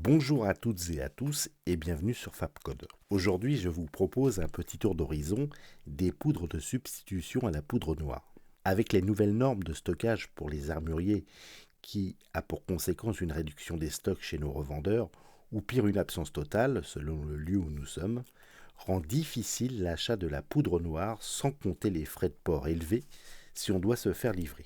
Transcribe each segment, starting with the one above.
Bonjour à toutes et à tous et bienvenue sur Fabcode. Aujourd'hui, je vous propose un petit tour d'horizon des poudres de substitution à la poudre noire. Avec les nouvelles normes de stockage pour les armuriers qui a pour conséquence une réduction des stocks chez nos revendeurs, ou pire une absence totale selon le lieu où nous sommes, rend difficile l'achat de la poudre noire sans compter les frais de port élevés si on doit se faire livrer.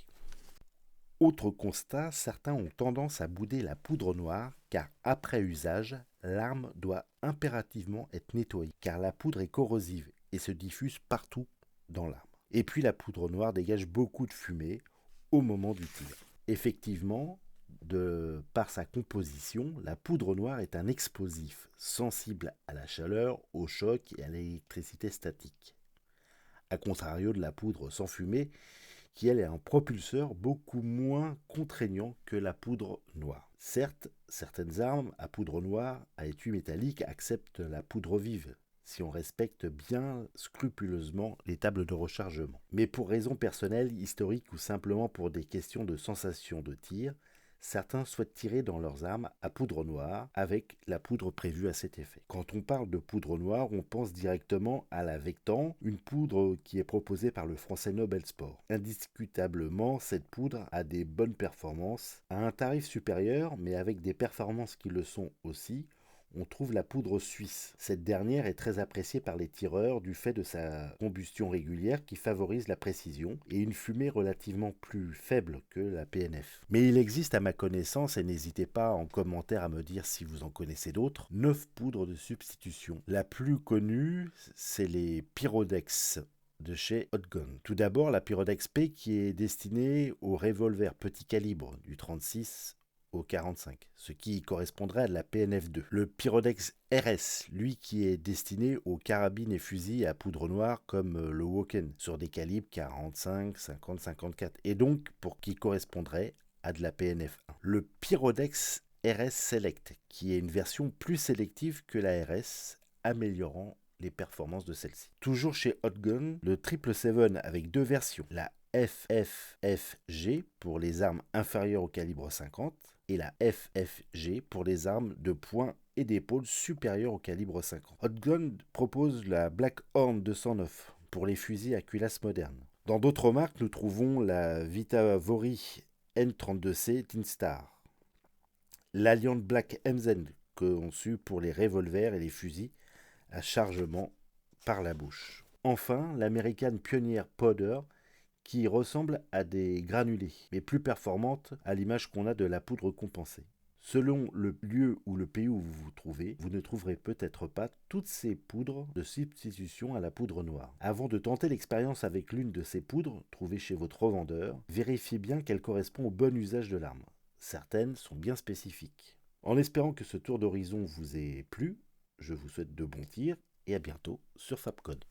Autre constat, certains ont tendance à bouder la poudre noire car après usage, l'arme doit impérativement être nettoyée car la poudre est corrosive et se diffuse partout dans l'arme. Et puis la poudre noire dégage beaucoup de fumée au moment du tir. Effectivement, de par sa composition, la poudre noire est un explosif sensible à la chaleur, au choc et à l'électricité statique. A contrario de la poudre sans fumée, qui elle est un propulseur beaucoup moins contraignant que la poudre noire. Certes, certaines armes à poudre noire à étui métallique acceptent la poudre vive, si on respecte bien scrupuleusement les tables de rechargement. Mais pour raisons personnelles, historiques ou simplement pour des questions de sensation de tir, certains souhaitent tirer dans leurs armes à poudre noire avec la poudre prévue à cet effet. Quand on parle de poudre noire, on pense directement à la Vectan, une poudre qui est proposée par le français Nobel Sport. Indiscutablement, cette poudre a des bonnes performances. À un tarif supérieur, mais avec des performances qui le sont aussi, on trouve la poudre suisse. Cette dernière est très appréciée par les tireurs du fait de sa combustion régulière qui favorise la précision et une fumée relativement plus faible que la PNF. Mais il existe à ma connaissance, et n'hésitez pas en commentaire à me dire si vous en connaissez d'autres, 9 poudres de substitution. La plus connue, c'est les Pyrodex de chez Hot Gun. Tout d'abord, la Pyrodex P qui est destinée au revolver petit calibre du 36 au 45, ce qui correspondrait à la PNF2. Le Pyrodex RS, lui qui est destiné aux carabines et fusils à poudre noire comme le Woken, sur des calibres 45, 50, 54, et donc pour qui correspondrait à de la PNF1. Le Pyrodex RS Select, qui est une version plus sélective que la RS, améliorant les performances de celle-ci. Toujours chez Hot Gun, le 777 avec deux versions, la FFFG pour les armes inférieures au calibre 50 et la FFG pour les armes de poing et d'épaule supérieures au calibre 50. Hot Gun propose la Black Horn 209 pour les fusils à culasse modernes. Dans d'autres marques, nous trouvons la Vitavori N32C Teen Star, l'Alliant Black MZ conçu pour les revolvers et les fusils à chargement par la bouche. Enfin, l'American Pioneer Powder qui ressemble à des granulés, mais plus performante à l'image qu'on a de la poudre compensée. Selon le lieu ou le pays où vous vous trouvez, vous ne trouverez peut-être pas toutes ces poudres de substitution à la poudre noire. Avant de tenter l'expérience avec l'une de ces poudres trouvées chez votre revendeur, vérifiez bien qu'elle correspond au bon usage de l'arme. Certaines sont bien spécifiques. En espérant que ce tour d'horizon vous ait plu, je vous souhaite de bons tirs et à bientôt sur Fabcode.